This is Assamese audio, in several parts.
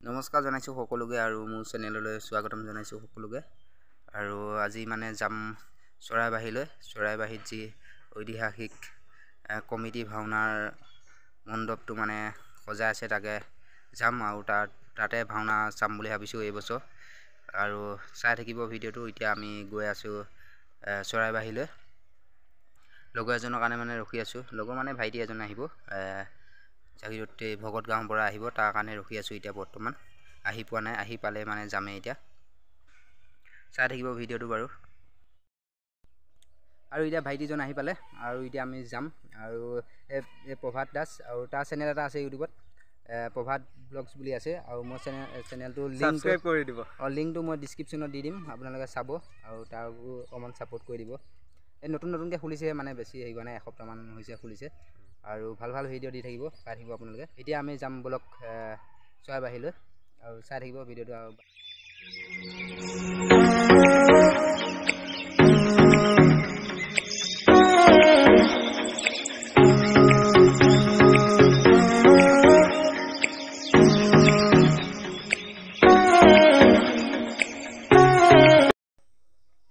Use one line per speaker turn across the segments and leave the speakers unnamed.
নমস্কাৰ জনাইছোঁ সকলোকে আৰু মোৰ চেনেললৈ স্বাগতম জনাইছোঁ সকলোকে। আৰু আজি মানে যাম চৰাইবাহীত যি ঐতিহাসিক কমিটি ভাওনাৰ মণ্ডপটো মানে সজাই আছে, তাকে যাম আৰু তাতে ভাওনা চাম বুলি ভাবিছোঁ এই বছৰ। আৰু চাই থাকিব ভিডিঅ'টো। এতিয়া আমি গৈ আছোঁ চৰাইবাহীলৈ। লগৰ এজনৰ কাৰণে মানে ৰখি আছোঁ। লগৰ মানে ভাইটি এজন আহিব, জাগিৰোডতে ভকত গাঁৱৰ পৰা আহিব, তাৰ কাৰণে ৰখি আছোঁ। এতিয়া বৰ্তমান আহি পোৱা নাই, আহি পালে মানে যামেই। এতিয়া চাই থাকিব ভিডিঅ'টো বাৰু। আৰু এতিয়া ভাইটিজন আহি পালে আৰু এতিয়া আমি যাম। আৰু এই প্ৰভাত দাস, আৰু তাৰ চেনেল এটা আছে ইউটিউবত, প্ৰভাত ব্লগছ বুলি আছে। আৰু মই চেনেলটো
সাবস্ক্ৰাইব কৰি দিব।
লিংকটো মই ডিছক্ৰিপশ্যনত দি দিম, আপোনালোকে চাব আৰু তাকো অকণমান ছাপোৰ্ট কৰি দিব। এই নতুনকৈ খুলিছে, মানে বেছি হেৰি হোৱা নাই, এসপ্তাহমান হৈছে খুলিছে। আৰু ভাল ভিডিঅ' দি থাকিব, চাই থাকিব আপোনালোকে। এতিয়া আমি যাম বলক চৰাইবাহীলৈ, আৰু চাই থাকিব ভিডিঅ'টো। আৰু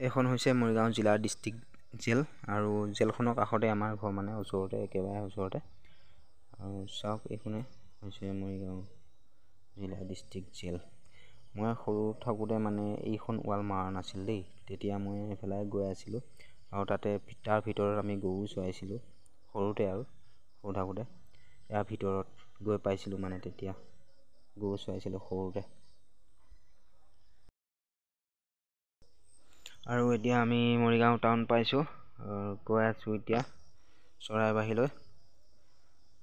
এইখন হৈছে মৰিগাঁও জিলাৰ ডিষ্ট্ৰিক্ট জেল, আৰু জেলখনৰ কাষতে আমাৰ ঘৰ, মানে ওচৰতে, একেবাৰে ওচৰতে। আৰু চাওক, এইখনে হৈছে মৰিগাঁও জিলা ডিষ্ট্ৰিক্ট জেল। মই সৰু থাকোঁতে মানে এইখন ৱাল মাৰা নাছিল দেই, তেতিয়া মই এইফালে গৈ আছিলোঁ। আৰু তাৰ ভিতৰত আমি গৰু চৰাইছিলোঁ সৰুতে, আৰু সৰু থাকোঁতে ইয়াৰ ভিতৰত গৈ পাইছিলোঁ, মানে তেতিয়া গৰু চৰাইছিলোঁ সৰুতে। আৰু এতিয়া আমি মৰিগাঁও টাউন পাইছোঁ, গৈ আছোঁ এতিয়া চৰাইবাহীলৈ।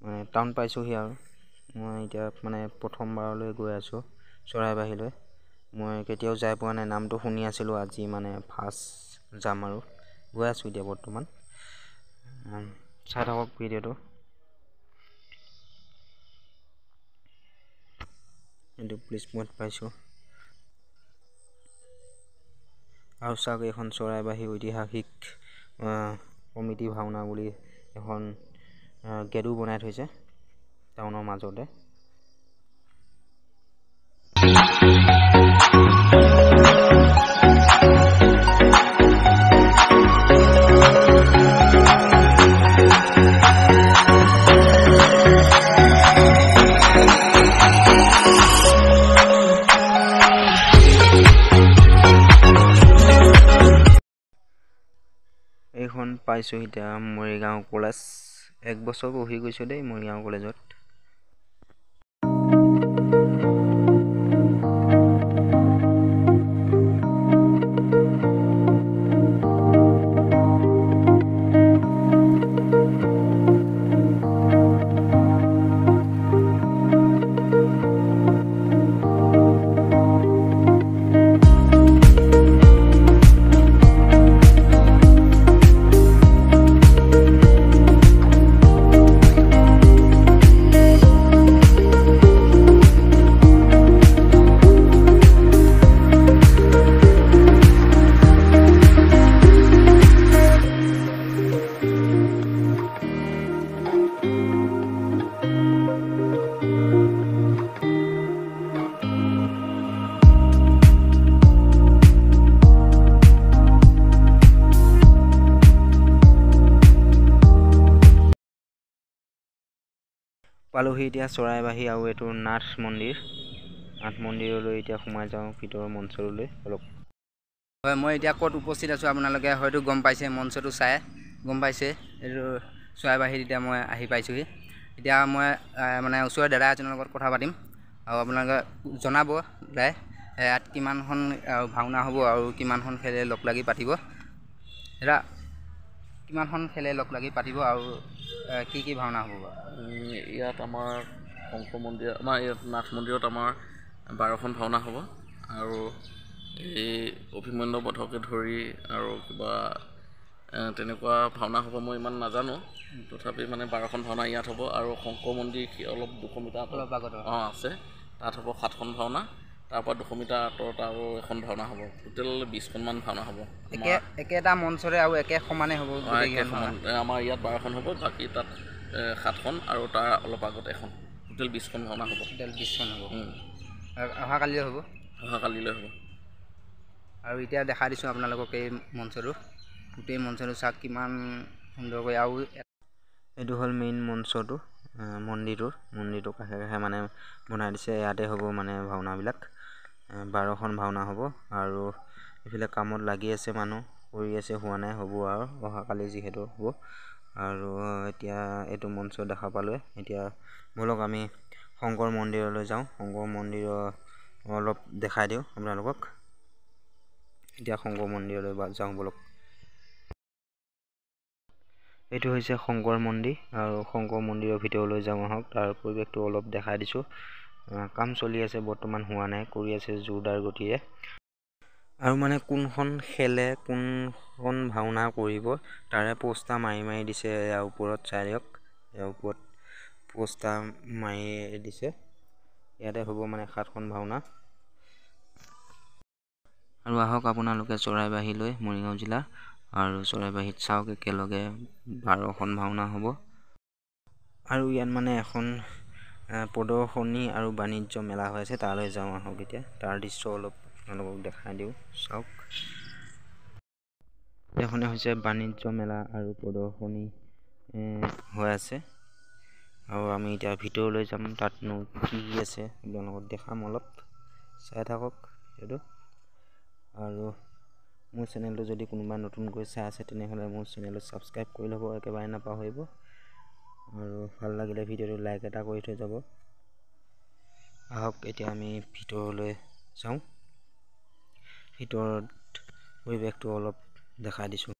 মানে টাউন পাইছোঁহি, আৰু মই এতিয়া মানে প্ৰথমবাৰলৈ গৈ আছোঁ চৰাইবাহীলৈ। মই কেতিয়াও যাই পোৱা নাই, নামটো শুনি আছিলোঁ, আজি মানে ফাৰ্ষ্ট যাম আৰু গৈ আছোঁ এতিয়া বৰ্তমান। চাই থাকক ভিডিঅ'টো। এইটো পুলিচ পইণ্ট পাইছোঁ। আৰু চাওক, এইখন চৰাইবাহী ঐতিহাসিক কমিটি ভাওনা বুলি এখন গেটো বনাই থৈছে টাউনৰ মাজতে। এইখন পাইছোঁ এতিয়া মৰিগাঁও কলেজ। 1 বছৰ পঢ়ি গৈছোঁ দেই মৰিগাঁও কলেজত। পালোহি এতিয়া চৰাইবাহী, আৰু এইটো নাথ মন্দিৰলৈ এতিয়া সোমাই যাওঁ ভিতৰৰ মঞ্চটোলৈ অলপ। হয়, মই এতিয়া ক'ত উপস্থিত আছোঁ আপোনালোকে হয়তো গম পাইছে, মঞ্চটো চাই গম পাইছে। এইটো চৰাইবাহীত এতিয়া মই আহি পাইছোঁহি। এতিয়া মই মানে ওচৰৰ দাদা এজনৰ লগত কথা পাতিম, আৰু আপোনালোকে জনাব ইয়াত কিমানখন ভাওনা হ'ব, আৰু কিমানখন খেলে লগ লাগি পাতিব। দাদা, কিমানখন খেলে লগ লাগি পাতিব, আৰু কি ভাওনা হ'ব বাৰু?
ইয়াত আমাৰ শংকৰ মন্দিৰ, আমাৰ ইয়াত নাথ মন্দিৰত আমাৰ 12খন ভাওনা হ'ব। আৰু এই অভিমন্যু বধকে ধৰি আৰু কিবা তেনেকুৱা ভাওনা হ'ব, মই ইমান নাজানো। তথাপি মানে 12খন ভাওনা ইয়াত হ'ব। আৰু শংকৰ মন্দিৰ অলপ 200 মিটাৰ আগত আছে, তাত হ'ব 7খন ভাওনা। তাৰপৰা 200 মিটাৰ আঁতৰত আৰু এখন ভাওনা হ'ব। টোটেল 20খনমান ভাওনা হ'ব।
একেটা মঞ্চৰে আৰু একে সমানে হ'ব?
আমাৰ ইয়াত 12খন হ'ব, বাকী তাত 7খন, আৰু তাৰ অলপ আগত এখন। টোটেল 20খন ভাওনা হ'ব।
অহাকালিলৈ হ'ব।
অহাকালিলৈ হ'ব।
আৰু এতিয়া দেখাই দিছোঁ আপোনালোকক এই মঞ্চটো, গোটেই মঞ্চটো চাওক কিমান সুন্দৰকৈ। আৰু এইটো হ'ল মেইন মঞ্চটো, মন্দিৰটোৰ কাষে কাষে মানে বনাই দিছে। ইয়াতে হ'ব মানে ভাওনাবিলাক, 12খন ভাওনা হ'ব। আৰু এইফালে কামত লাগি আছে, মানুহ কৰি আছে, হোৱা নাই, হ'ব আৰু অহাকালি যিহেতু হ'ব। আৰু এতিয়া এইটো মঞ্চ দেখা পালোৱে। এতিয়া ব'লক আমি শংকৰ মন্দিৰলৈ যাওঁ, শংকৰ মন্দিৰৰ অলপ দেখাই দিওঁ আপোনালোকক। এতিয়া শংকৰ মন্দিৰলৈ যাওঁ ব'লক। এইটো হৈছে শংকৰ মন্দিৰ, আৰু শংকৰ মন্দিৰৰ ভিতৰলৈ যাওঁ আহক। তাৰ পৰিৱেশটো অলপ দেখাই দিছোঁ। কাম চলি আছে, বৰ্তমান হোৱা নাই, কৰি আছে জোৰদাৰ গতিৰে। আৰু মানে কোনখন খেলে, কোনখন ভাওনা কৰিব, তাৰে পোষ্টাৰ মাৰি দিছে। ইয়াৰ ওপৰত চাই দিয়ক, ইয়াৰ ওপৰত পোষ্টাৰ মাৰি দিছে। ইয়াতে হ'ব মানে 7খন ভাওনা। আৰু আহক আপোনালোকে চৰাইবাহীলৈ, মৰিগাঁও জিলা, আৰু চৰাইবাহীত চাওক একেলগে 12খন ভাওনা হ'ব। আৰু ইয়াত মানে এখন প্ৰদৰ্শনী আৰু বাণিজ্য মেলা হৈ আছে, তালৈ যাওঁ আহক। এতিয়া তাৰ দৃশ্য অলপ আপোনালোকক দেখাই দিওঁ, চাওক। এখনে হৈছে বাণিজ্য মেলা আৰু প্ৰদৰ্শনী হৈ আছে। আৰু আমি এতিয়া ভিতৰলৈ যাম, তাতনো কি আছে আপোনালোকক দেখাম, অলপ চাই থাকক সেইটো। আৰু মোৰ চেনেলটো যদি কোনোবা নতুনকৈ চাই আছে, তেনেহ'লে মোৰ চেনেলটো ছাবস্ক্ৰাইব কৰি ল'ব, একেবাৰে নাপাহৰিব। আৰু ভাল লাগিলে ভিডিঅ'টো লাইক এটা কৰি থৈ যাব। আহক এতিয়া আমি ভিতৰলৈ যাওঁ, ভিতৰত পৰিৱেশটো অলপ দেখাই দিছোঁ।